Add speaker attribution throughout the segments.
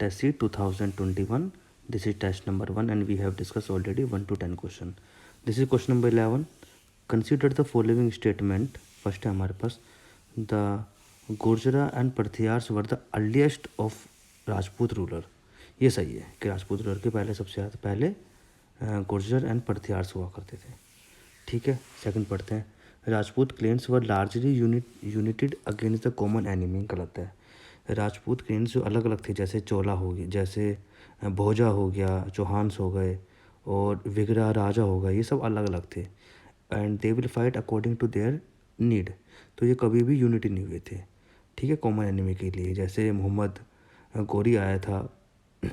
Speaker 1: test sheet 2021. This is test number 1 and we have discussed already 1 to 10 question. This is question number 11. Consider the following statement. First है हमारे पास the Gurjara and Parthiars were the earliest of Rajput ruler. ये सही है कि Rajput ruler के पहले सबसे पहले गुर्जर एंड पर्थियार्स हुआ करते थे. ठीक है, सेकंड पढ़ते हैं. Rajput clans were largely united against the common enemy. गलत है. राजपूत क्लेन्स जो अलग अलग थे, जैसे चोला हो गया, जैसे भोजा हो गया, चौहान्स हो गए और विग्रह राजा हो गए, ये सब अलग अलग थे. And they will fight according to their need. तो ये कभी भी यूनिटी नहीं हुए थे. ठीक है, कॉमन एनिमी के लिए. जैसे मोहम्मद गोरी आया था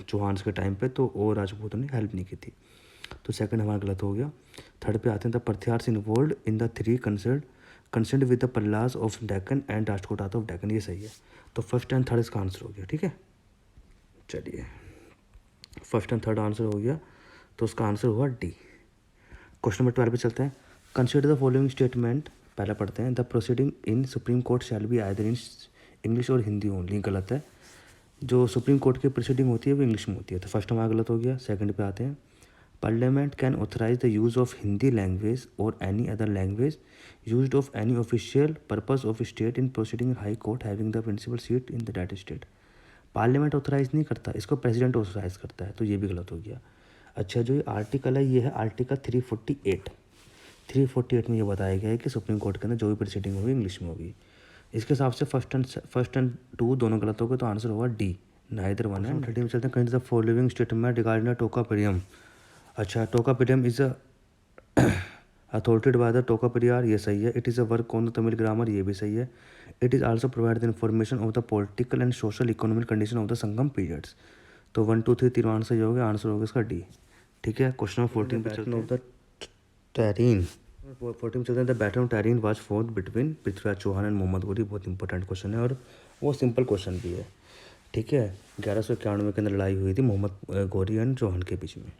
Speaker 1: चौहान्स के टाइम पे, तो वो राजपूतों ने हेल्प नहीं की थी. तो सेकंड हमारा गलत हो गया. थर्ड पे आते हैं the Pratiharas involved in the three concern with the Palas of Deccan and Rashtrakutas of Deccan. ये सही है. तो फर्स्ट एंड थर्ड इसका आंसर हो गया. ठीक है, चलिए फर्स्ट एंड थर्ड आंसर हो गया, तो उसका आंसर हुआ डी. क्वेश्चन नंबर 12 पे चलते हैं. Consider the following statement. पहला पढ़ते हैं. The proceeding in supreme court shall be either in English और हिंदी ओनली. गलत है. जो सुप्रीम कोर्ट की प्रोसीडिंग होती है वो इंग्लिश में होती है. तो फर्स्ट हमारा गलत हो गया. सेकंड पे आते हैं. Parliament can authorize the use of Hindi language or any other language used of any official purpose of state in proceeding in High Court having the principal seat in that state. Parliament authorise नहीं करता, इसको president authorise करता है. तो ये भी गलत हो गया. अच्छा, जो ये आर्टिकल है ये है आर्टिकल 348. 348 में ये बताया गया है कि सुप्रीम कोर्ट के अंदर जो भी प्रोसीडिंग होगी इंग्लिश में होगी. इसके हिसाब से फर्स्ट एंड टू दोनों गलत हो गए, तो आंसर होगा डी, नाइदर वन है. 30 में चलते हैं. Consider the following statement regarding the Tolkappiyam. अच्छा, Tolkappiyam is authored by the Tolkappiyar. ये सही है. It is a work on the Tamil grammar. ये भी सही है. It is also provide the information of the political and social economic condition of the Sangam periods. तो 1 2 3 तीनों आंसर हो गया. आंसर होगा इसका डी. ठीक है, क्वेश्चन नंबर 14 पे चलते हैं. Of the टैरीन. 14 में चलते हैं. The battle of Tarain was fought between Prithviraj Chauhan and Mohammad Ghori. बहुत इंपॉर्टेंट क्वेश्चन है और वो सिंपल क्वेश्चन भी है. ठीक है, 1191 के अंदर लड़ाई हुई थी मोहम्मद गोरी एंड चौहान के बीच में.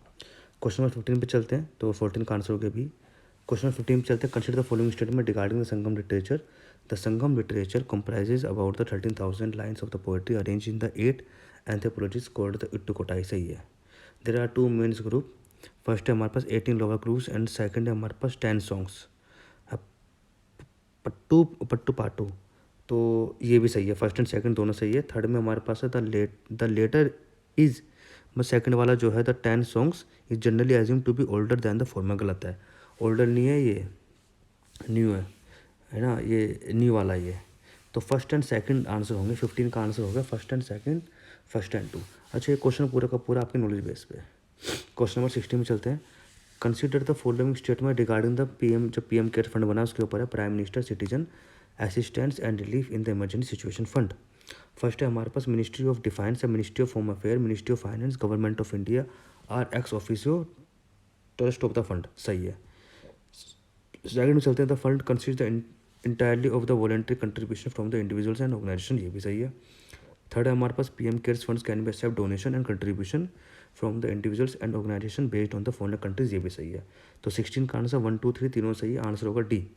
Speaker 1: क्वेश्चन नंबर 15 पे चलते हैं. तो 14 का आंसर हो गया भी. क्वेश्चन नंबर 15 पे चलते हैं. Consider the following statement regarding the Sangam literature. The Sangam literature comprises about the 13,000 lines of the poetry arrange in the 8 anthologies called the Ettuthogai. सही है. There are 2 mains group. First है हमारे पास 18 लोअर ग्रुप्स एंड सेकंड है हमारे पास 10 songs. पट्टू पट्टू पाटू. तो ये भी सही है. फर्स्ट एंड सेकंड दोनों सही है. थर्ड में हमारे पास है द लेटर इज, सेकंड वाला जो है the 10 songs is generally assume to be older than the former. गलत है. ओल्डर नहीं है, ये न्यू है ना, ये न्यू वाला ये. तो फर्स्ट एंड सेकंड आंसर होंगे. 15 का आंसर होगा first and second, first and two. अच्छा, ये क्वेश्चन पूरा का पूरा आपके नॉलेज बेस पे. क्वेश्चन नंबर 16 में चलते हैं. Consider the following statement regarding the PM. जो पीएम केयर फंड बना उसके ऊपर है. Prime minister citizen assistance and relief in the emergency situation fund. First है हमारे पास मिनिस्ट्री ऑफ डिफेंस है, ministry of home affair, ministry of finance, government of India are ex officio trust of the fund. सही है. Second में चलते हैं. The fund consist the entirely of the voluntary contribution from the individuals and organisation. ये भी सही है. Third है हमारे पास PM CARES funds can be accept donation and contribution from the individuals and organisation based on the foreign countries. ये भी सही है. तो 16 का आंसर 1 2 3 तीनों सही है. आंसर होगा डी.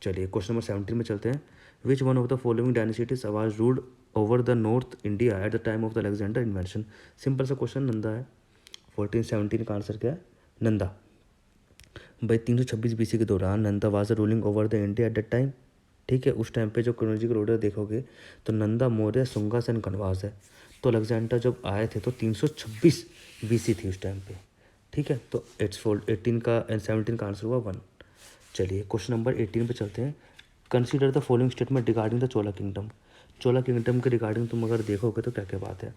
Speaker 1: चलिए क्वेश्चन नंबर 17 में चलते हैं. Which one of the following dynasties was ruled over the north India at the time of the Alexander invention. Simple सा क्वेश्चन. नंदा है. 17 का आंसर क्या है? नंदा. भाई 326 BC के दौरान Nanda was ruling over the India at the time. ठीक है, उस टाइम पे जो क्रोनोलॉजिकल ऑर्डर देखोगे तो नंदा, मौर्य, सुंगा एंड कनवास है. तो अलेक्जेंडर जब आए थे तो 326 BC थी उस टाइम पे. ठीक है, तो 18 का एंड 17 का आंसर हुआ 1. चलिए क्वेश्चन नंबर 18 पे चलते हैं. Consider the following statement regarding the Chola kingdom. Chola kingdom के रिगार्डिंग तुम अगर देखोगे तो क्या क्या बात है.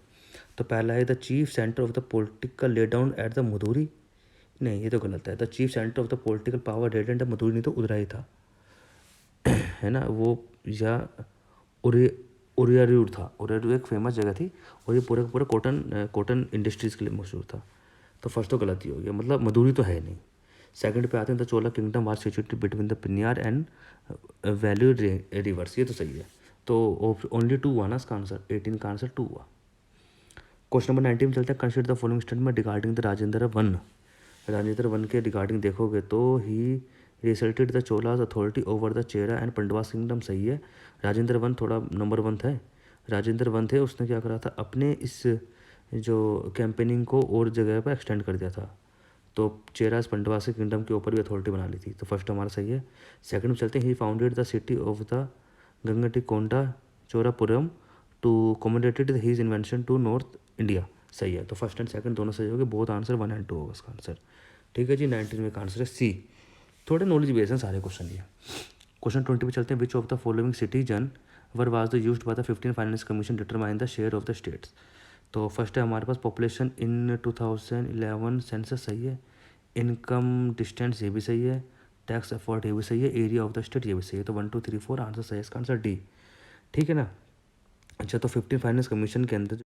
Speaker 1: तो पहला है the chief centre of the political lay down at the Madurai. नहीं, ये तो गलत है. The chief centre of the political power laid at the Madurai. नहीं तो उदराई था, है ना वो, या उरियारूर था. उरियारूर एक फेमस जगह थी और ये पूरा पूरा कॉटन इंडस्ट्रीज़ के लिए मशहूर था. तो फर्स्ट तो गलत ही हो गया, मतलब मधुरी तो है नहीं. सेकंड पे आते हैं. The Chola kingdom was situated between the Pennar and Vellar rivers. ये तो सही है. तो ओनली 2 हुआ ना इसका आंसर. 18 का आंसर 2 हुआ. क्वेश्चन नंबर 19 में चलते हैं. Consider the following statement regarding the Rajendra one. Rajendra one के रिगार्डिंग देखोगे तो he resulted the Cholas authority over the Chera and Pandyas kingdom. सही है. राजेंद्र वन थोड़ा नंबर 1 था. राजेंद्र वन थे, उसने क्या करा था, अपने इस जो कैंपेनिंग को और जगह पर एक्सटेंड कर दिया था। तो चेरास पंडवासी किंगडम के ऊपर भी अथॉरिटी बना ली थी। तो फर्स्ट हमारा सही है। सेकंड में चलते हैं, he founded the city of the Gangaikonda Cholapuram to commemorated his invention to north India. सही है। तो फर्स्ट एंड सेकंड दोनों सही हो गए, बहुत आंसर 1 और 2 होगा इसका आंसर। ठीक है जी, 19 में का आंसर है सी। थोड़े नॉलेज बेस हैं सारे क्वेश्चन ये। क्वेश्चन 20 पे चलते हैं, which of the following citizen were was the used by the 15 finance commission determine the share of the states. तो फर्स्ट है हमारे पास पॉपुलेशन इन 2011 सेंसस, सही है। इनकम डिस्टेंस, ये भी सही है। टैक्स एफर्ट, ये भी सही है। एरिया ऑफ द स्टेट, ये भी सही है। तो 1 2 3 4 आंसर सही है इसका आंसर डी। ठीक है ना। अच्छा, तो 15 फाइनेंस कमीशन के अंदर